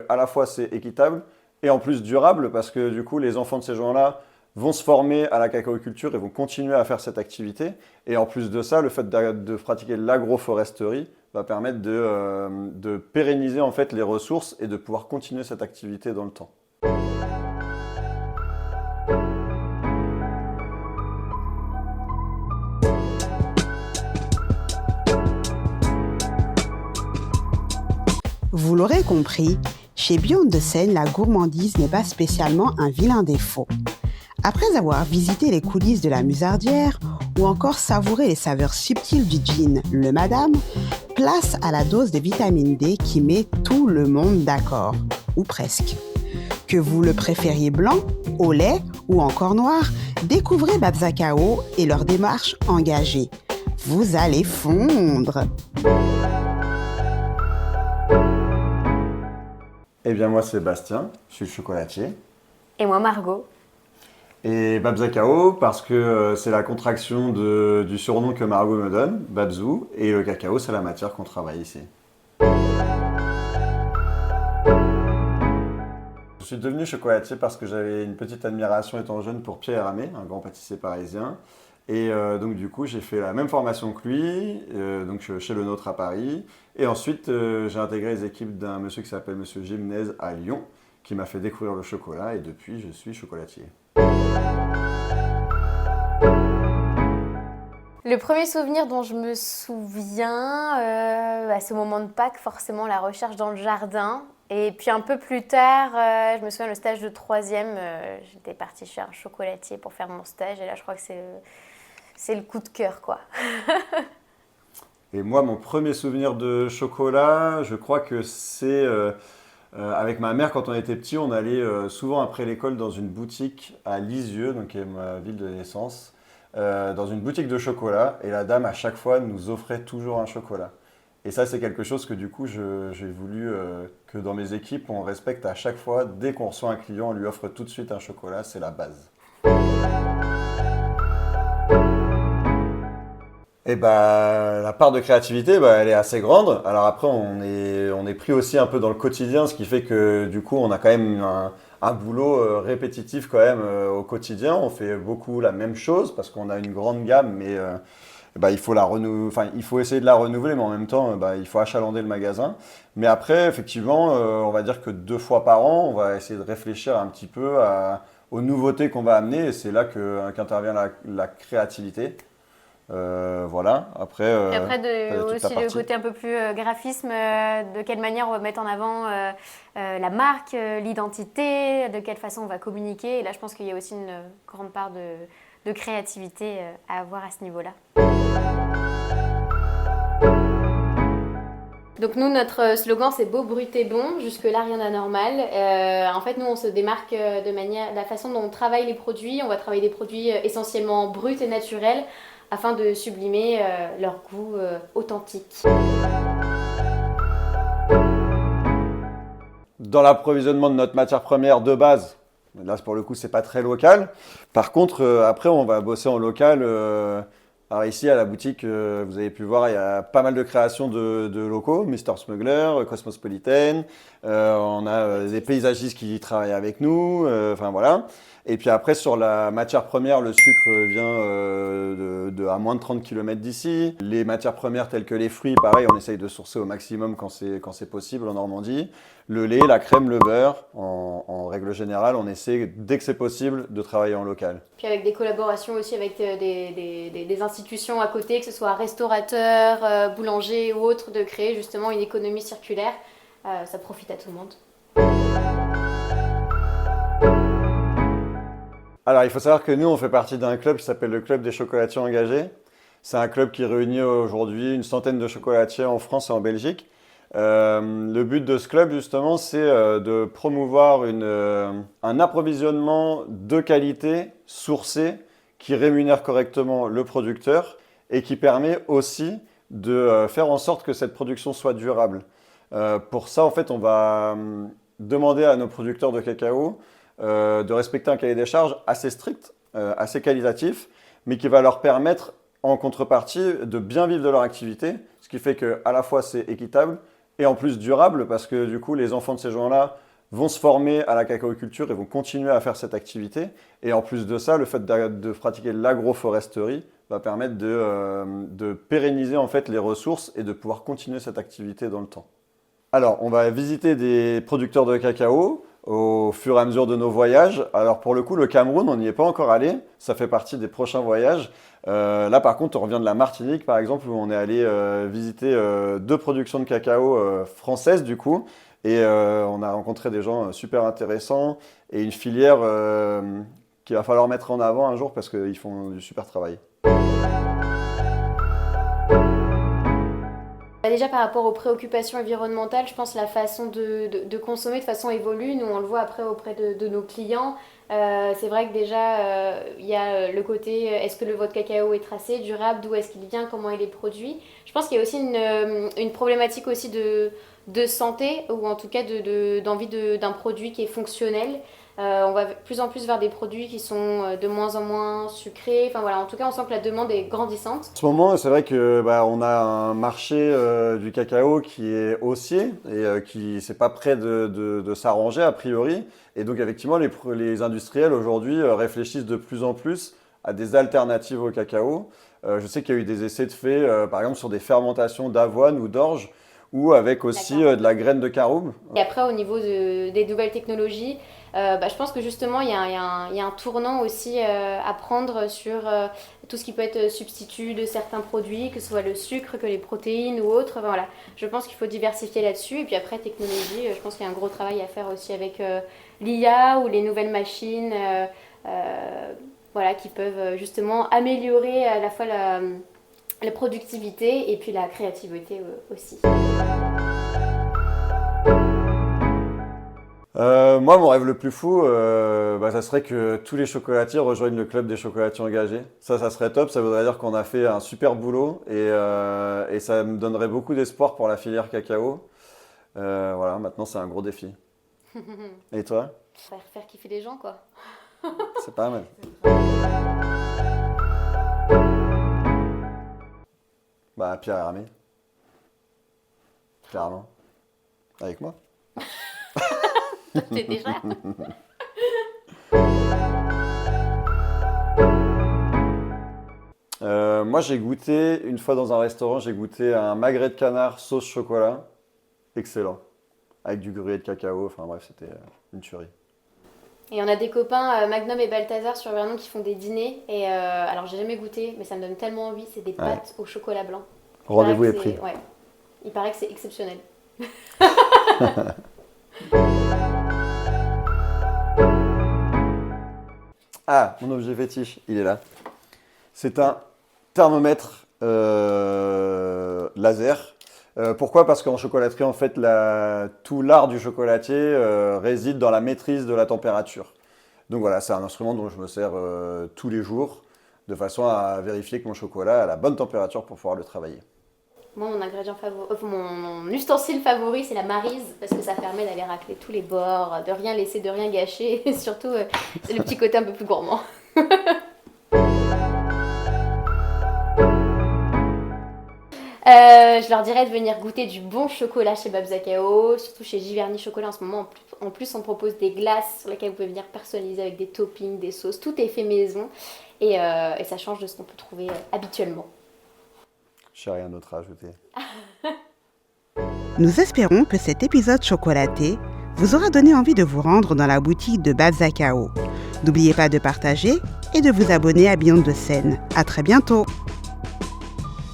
à la fois c'est équitable et en plus durable parce que du coup les enfants de ces gens-là vont se former à la cacaoculture et vont continuer à faire cette activité. Et en plus de ça, le fait de pratiquer l'agroforesterie va permettre de pérenniser en fait les ressources et de pouvoir continuer cette activité dans le temps. Vous l'aurez compris, chez Beyond the Seine, la gourmandise n'est pas spécialement un vilain défaut. Après avoir visité les coulisses de la musardière ou encore savouré les saveurs subtiles du gin Le Madame, place à la dose de vitamine D qui met tout le monde d'accord, ou presque. Que vous le préfériez blanc, au lait ou encore noir, découvrez Babzacao et leur démarche engagée. Vous allez fondre! Eh bien moi c'est Bastien, je suis le chocolatier. Et moi, Margot. Et Babzacao parce que c'est la contraction du surnom que Margot me donne, Babzou, et le cacao c'est la matière qu'on travaille ici. Je suis devenu chocolatier parce que j'avais une petite admiration étant jeune pour Pierre Hermé, un grand pâtissier parisien. Et donc du coup j'ai fait la même formation que lui, donc chez Le Nôtre à Paris. Et ensuite j'ai intégré les équipes d'un monsieur qui s'appelle Monsieur Gimnez à Lyon, qui m'a fait découvrir le chocolat et depuis je suis chocolatier. Le premier souvenir dont je me souviens, à ce moment de Pâques, forcément la recherche dans le jardin. Et puis un peu plus tard, je me souviens le stage de troisième, j'étais partie chez un chocolatier pour faire mon stage. Et là je crois que c'est le coup de cœur, quoi. Et moi, mon premier souvenir de chocolat, je crois que c'est avec ma mère, quand on était petit, on allait souvent après l'école dans une boutique à Lisieux, donc qui est ma ville de naissance, dans une boutique de chocolat. Et la dame, à chaque fois, nous offrait toujours un chocolat. Et ça, c'est quelque chose que du coup, j'ai voulu que dans mes équipes, on respecte à chaque fois. Dès qu'on reçoit un client, on lui offre tout de suite un chocolat, c'est la base. Et bah, la part de créativité, bah, elle est assez grande. Alors après, on est pris aussi un peu dans le quotidien, ce qui fait que du coup, on a quand même un boulot répétitif quand même au quotidien. On fait beaucoup la même chose parce qu'on a une grande gamme, mais bah, il faut il faut essayer de la renouveler, mais en même temps, bah, il faut achalander le magasin. Mais après, effectivement, on va dire que 2 fois par an, on va essayer de réfléchir un petit peu aux nouveautés qu'on va amener, et c'est là qu'intervient la créativité. Voilà, après, Et après, toute la aussi le partie. côté un peu plus graphisme, de quelle manière on va mettre en avant la marque, l'identité, de quelle façon on va communiquer. Et là, je pense qu'il y a aussi une grande part de créativité à avoir à ce niveau-là. Donc nous, notre slogan, c'est beau, brut et bon. Jusque-là, rien d'anormal. En fait, nous, on se démarque de la façon dont on travaille les produits. On va travailler des produits essentiellement bruts et naturels afin de sublimer leur goût authentique. Dans l'approvisionnement de notre matière première de base, là pour le coup c'est pas très local. Par contre, après on va bosser en local. Alors ici à la boutique, vous avez pu voir, il y a pas mal de créations de locaux, Mister Smuggler, Cosmopolitan. On a des paysagistes qui travaillent avec nous. Enfin voilà. Et puis après, sur la matière première, le sucre vient à moins de 30 km d'ici. Les matières premières telles que les fruits, pareil, on essaye de sourcer au maximum quand c'est possible en Normandie. Le lait, la crème, le beurre, en règle générale, on essaie, dès que c'est possible, de travailler en local. Puis avec des collaborations aussi avec des institutions à côté, que ce soit restaurateurs, boulangers ou autres, de créer justement une économie circulaire. Ça profite à tout le monde. Alors, il faut savoir que nous, on fait partie d'un club qui s'appelle le Club des chocolatiers engagés. C'est un club qui réunit aujourd'hui une centaine de chocolatiers en France et en Belgique. Le but de ce club, justement, c'est de promouvoir un approvisionnement de qualité, sourcé, qui rémunère correctement le producteur et qui permet aussi de faire en sorte que cette production soit durable. Pour ça, en fait, on va demander à nos producteurs de cacao de respecter un cahier des charges assez strict, assez qualitatif, mais qui va leur permettre, en contrepartie, de bien vivre de leur activité, ce qui fait qu'à la fois c'est équitable et en plus durable parce que du coup, les enfants de ces gens-là vont se former à la cacaoculture et vont continuer à faire cette activité. Et en plus de ça, le fait de pratiquer l'agroforesterie va permettre de pérenniser en fait les ressources et de pouvoir continuer cette activité dans le temps. Alors, on va visiter des producteurs de cacao au fur et à mesure de nos voyages. Alors pour le coup, le Cameroun, on n'y est pas encore allé. Ça fait partie des prochains voyages. Là, par contre, on revient de la Martinique, par exemple, où on est allé visiter 2 productions de cacao françaises, du coup. Et on a rencontré des gens super intéressants et une filière qu'il va falloir mettre en avant un jour parce qu'ils font du super travail. Déjà par rapport aux préoccupations environnementales, je pense que la façon de consommer de façon évolue. Nous, on le voit après auprès de nos clients. C'est vrai que déjà, il y a le côté est-ce que votre cacao est tracé, durable, d'où est-ce qu'il vient, comment il est produit. Je pense qu'il y a aussi une problématique aussi de santé ou en tout cas d'envie d'un produit qui est fonctionnel. On va de plus en plus vers des produits qui sont de moins en moins sucrés. Enfin voilà, en tout cas, on sent que la demande est grandissante. En ce moment, c'est vrai que on a un marché du cacao qui est haussier et qui c'est pas prêt de s'arranger a priori. Et donc effectivement, les industriels aujourd'hui réfléchissent de plus en plus à des alternatives au cacao. Je sais qu'il y a eu des essais de fait, par exemple sur des fermentations d'avoine ou d'orge, ou avec aussi de la graine de caroube. Et après, au niveau des nouvelles technologies, je pense que justement, il y a un tournant aussi à prendre sur tout ce qui peut être substitut de certains produits, que ce soit le sucre, que les protéines ou autres. Enfin, voilà. Je pense qu'il faut diversifier là-dessus. Et puis après, technologie, je pense qu'il y a un gros travail à faire aussi avec l'IA ou les nouvelles machines qui peuvent justement améliorer à la fois la productivité et puis la créativité aussi. Moi, mon rêve le plus fou, ça serait que tous les chocolatiers rejoignent le club des chocolatiers engagés. Ça serait top. Ça voudrait dire qu'on a fait un super boulot et ça me donnerait beaucoup d'espoir pour la filière cacao. Voilà, maintenant c'est un gros défi. Et toi? Faire kiffer les gens, quoi. C'est pas mal. Pierre et Rami. Clairement. Avec moi. C'est déjà. Moi, j'ai goûté, une fois dans un restaurant, j'ai goûté un magret de canard sauce chocolat. Excellent. Avec du gruyère de cacao. Enfin bref, c'était une tuerie. Et on a des copains, Magnum et Balthazar sur Vernon, qui font des dîners. Et alors, j'ai jamais goûté, mais ça me donne tellement envie. C'est des pâtes au chocolat blanc. Rendez-vous est pris. Ouais. Il paraît que c'est exceptionnel. Ah, mon objet fétiche, il est là. C'est un thermomètre laser. Pourquoi? Parce qu'en chocolaterie, en fait, tout l'art du chocolatier réside dans la maîtrise de la température. Donc voilà, c'est un instrument dont je me sers tous les jours, de façon à vérifier que mon chocolat a la bonne température pour pouvoir le travailler. Moi, mon ingrédient favori, mon ustensile favori, c'est la maryse, parce que ça permet d'aller racler tous les bords, de rien laisser, de rien gâcher, et surtout, c'est le petit côté un peu plus gourmand. Je leur dirais de venir goûter du bon chocolat chez Babs Cacao, surtout chez Giverny Chocolat en ce moment. En plus, on propose des glaces sur lesquelles vous pouvez venir personnaliser avec des toppings, des sauces. Tout est fait maison et ça change de ce qu'on peut trouver habituellement. Je n'ai rien d'autre à ajouter. Nous espérons que cet épisode chocolaté vous aura donné envie de vous rendre dans la boutique de Babs Cacao. N'oubliez pas de partager et de vous abonner à Beyond the Scène. À très bientôt!